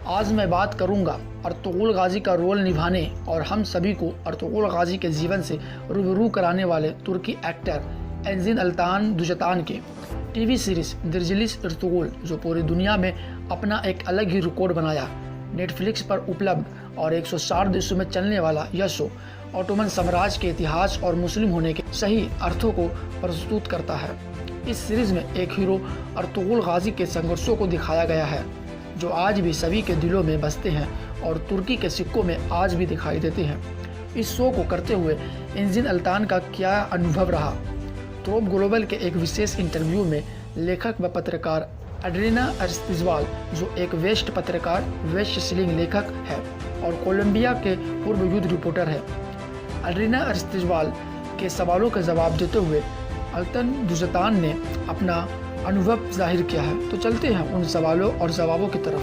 आज मैं बात करूंगा अर्तुगरुल गाजी का रोल निभाने और हम सभी को अर्तुगरुल गाजी के जीवन से रूबरू कराने वाले तुर्की एक्टर एंजिन अल्तान दुजतान के टीवी सीरीज दिर्जिलिस अर्तुगरुल, जो पूरी दुनिया में अपना एक अलग ही रिकॉर्ड बनाया। नेटफ्लिक्स पर उपलब्ध और 160 देशों में चलने वाला यह शो ऑटोमन साम्राज्य के इतिहास और मुस्लिम होने के सही अर्थों को प्रस्तुत करता है। इस सीरीज में एक हीरो अर्तुगरुल गाजी के संघर्षों को दिखाया गया है, जो आज भी सभी के दिलों में बसते हैं और तुर्की के सिक्कों में आज भी दिखाई देते हैं। इस शो को करते हुए एंजिन अल्तान का क्या अनुभव रहा? ट्रोब ग्लोबल के एक विशेष इंटरव्यू में लेखक व पत्रकार एड्रिना अरिस्तिज़बाल, जो एक वेस्ट पत्रकार, वेस्ट सीलिंग लेखक है और कोलंबिया के पूर्व युद्ध रिपोर्टर है, एड्रिना अरिस्तिज़बाल के सवालों का जवाब देते हुए अल्तान दुजतान ने अपना अनुभव जाहिर किया है। तो चलते हैं उन सवालों और जवाबों की तरफ।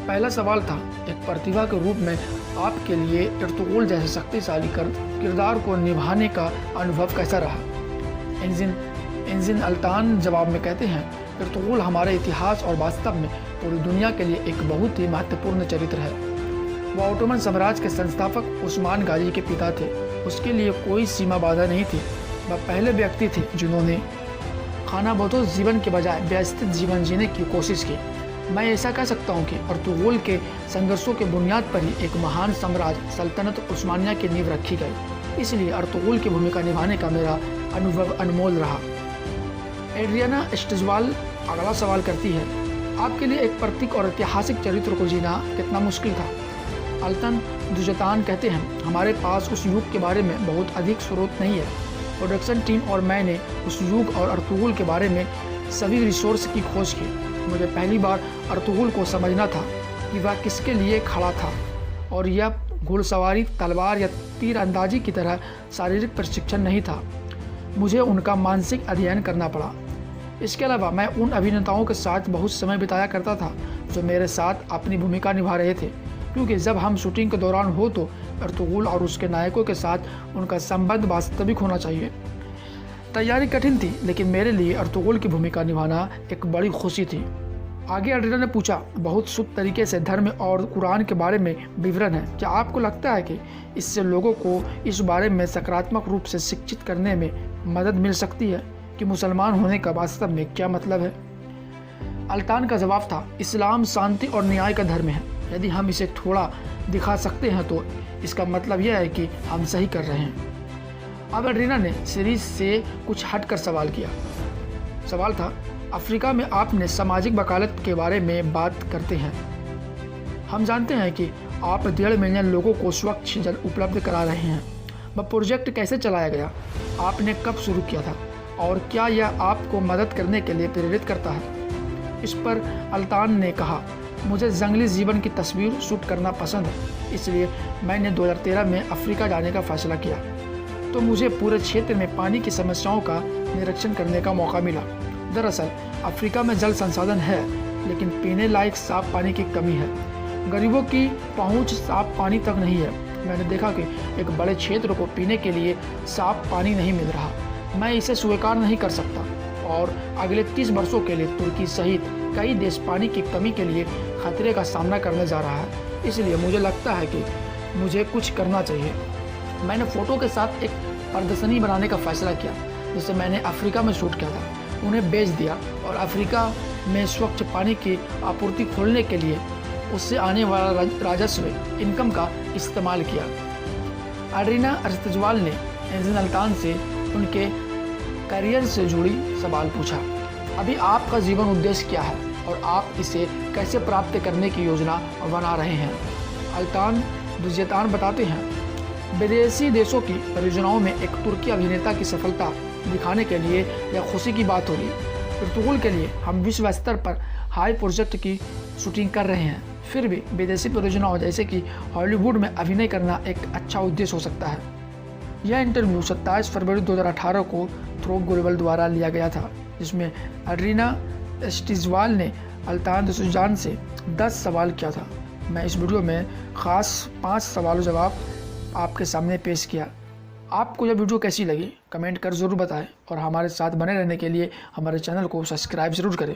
पहला सवाल था, एक प्रतिभा के रूप में आपके लिए अर्तुगरुल जैसे शक्तिशाली किरदार को निभाने का अनुभव कैसा रहा? एंजिन अल्तान जवाब में कहते हैं, अर्तुगरुल हमारे इतिहास और वास्तव में पूरी दुनिया के लिए एक बहुत ही महत्वपूर्ण चरित्र है। वह ऑटोमन साम्राज्य के संस्थापक उस्मान गाजी के पिता थे। उसके लिए कोई सीमा बाधा नहीं थी। वह पहले व्यक्ति थे जिन्होंने खानाबदोश जीवन के बजाय व्यवस्थित जीवन जीने की कोशिश की। मैं ऐसा कह सकता हूँ कि अर्तुगरुल के संघर्षों के बुनियाद पर ही एक महान साम्राज्य सल्तनत उस्मानिया की नींव रखी गई। इसलिए अर्तुगरुल की भूमिका निभाने का मेरा अनुभव अनमोल रहा। एड्रियाना अरिस्तिज़बाल अगला सवाल करती है, आपके लिए एक प्रतीक और ऐतिहासिक चरित्र को जीना कितना मुश्किल था? अल्तान दुजतान कहते हैं, हमारे पास उस युग के बारे में बहुत अधिक स्रोत नहीं है। प्रोडक्शन टीम और मैंने उस युग और अर्तुगरुल के बारे में सभी रिसोर्स की खोज की। मुझे पहली बार अर्तुगरुल को समझना था कि वह किसके लिए खड़ा था, और यह घुड़सवारी, तलवार या तीरंदाजी की तरह शारीरिक प्रशिक्षण नहीं था। मुझे उनका मानसिक अध्ययन करना पड़ा। इसके अलावा मैं उन अभिनेताओं के साथ बहुत समय बिताया करता था जो मेरे साथ अपनी भूमिका निभा रहे थे, क्योंकि जब हम शूटिंग के दौरान हो तो अर्तुगरुल और उसके नायकों के साथ उनका संबंध वास्तविक होना चाहिए। तैयारी कठिन थी, लेकिन मेरे लिए अर्तुगरुल की भूमिका निभाना एक बड़ी खुशी थी। आगे एड्रिना ने पूछा, बहुत शुद्ध तरीके से धर्म और कुरान के बारे में विवरण है। क्या आपको लगता है कि इससे लोगों को इस बारे में सकारात्मक रूप से शिक्षित करने में मदद मिल सकती है कि मुसलमान होने का वास्तव में क्या मतलब है? अल्तान का जवाब था, इस्लाम शांति और न्याय का धर्म है। यदि हम इसे थोड़ा दिखा सकते हैं तो इसका मतलब यह है कि हम सही कर रहे हैं। अब एड्रिना ने सीरीज से कुछ हटकर सवाल किया। सवाल था, अफ्रीका में आपने सामाजिक वकालत के बारे में बात करते हैं। हम जानते हैं कि आप 1.5 मिलियन लोगों को स्वच्छ जल उपलब्ध करा रहे हैं। वह प्रोजेक्ट कैसे चलाया गया? आपने कब शुरू किया था और क्या यह आपको मदद करने के लिए प्रेरित करता है? इस पर अल्तान ने कहा, मुझे जंगली जीवन की तस्वीर शूट करना पसंद है, इसलिए मैंने 2013 में अफ्रीका जाने का फैसला किया। तो मुझे पूरे क्षेत्र में पानी की समस्याओं का निरीक्षण करने का मौका मिला। दरअसल अफ्रीका में जल संसाधन है, लेकिन पीने लायक साफ पानी की कमी है। गरीबों की पहुंच साफ पानी तक नहीं है। मैंने देखा कि एक बड़े क्षेत्र को पीने के लिए साफ पानी नहीं मिल रहा। मैं इसे स्वीकार नहीं कर सकता और अगले 30 वर्षों के लिए तुर्की सहित कई देश पानी की कमी के लिए खतरे का सामना करने जा रहा है। इसलिए मुझे लगता है कि मुझे कुछ करना चाहिए। मैंने फ़ोटो के साथ एक प्रदर्शनी बनाने का फैसला किया, जिसे मैंने अफ्रीका में शूट किया था, उन्हें बेच दिया और अफ्रीका में स्वच्छ पानी की आपूर्ति खोलने के लिए उससे आने वाला राजस्व इनकम का इस्तेमाल किया। एड्रिना अरिस्तिज़बाल ने एंजिन अल्तान से उनके करियर से जुड़ी सवाल पूछा। अभी आपका जीवन उद्देश्य क्या है और आप इसे कैसे प्राप्त करने की योजना बना रहे हैं? अल्तान दुजतान बताते हैं, विदेशी देशों की परियोजनाओं में एक तुर्की अभिनेता की सफलता दिखाने के लिए यह खुशी की बात होगी। अर्तुगरुल के लिए हम विश्व स्तर पर हाई प्रोजेक्ट की शूटिंग कर रहे हैं। फिर भी विदेशी परियोजनाओं जैसे कि हॉलीवुड में अभिनय करना एक अच्छा उद्देश्य हो सकता है। यह इंटरव्यू 27 फरवरी 2018 को ट्रोब ग्लोबल द्वारा लिया गया था, जिसमें एड्रिना अरिस्तिज़बाल ने अल्तान दुजतान से 10 सवाल किया था। मैं इस वीडियो में ख़ास 5 सवालों जवाब आपके सामने पेश किया। आपको यह वीडियो कैसी लगी कमेंट कर ज़रूर बताएं और हमारे साथ बने रहने के लिए हमारे चैनल को सब्सक्राइब ज़रूर करें।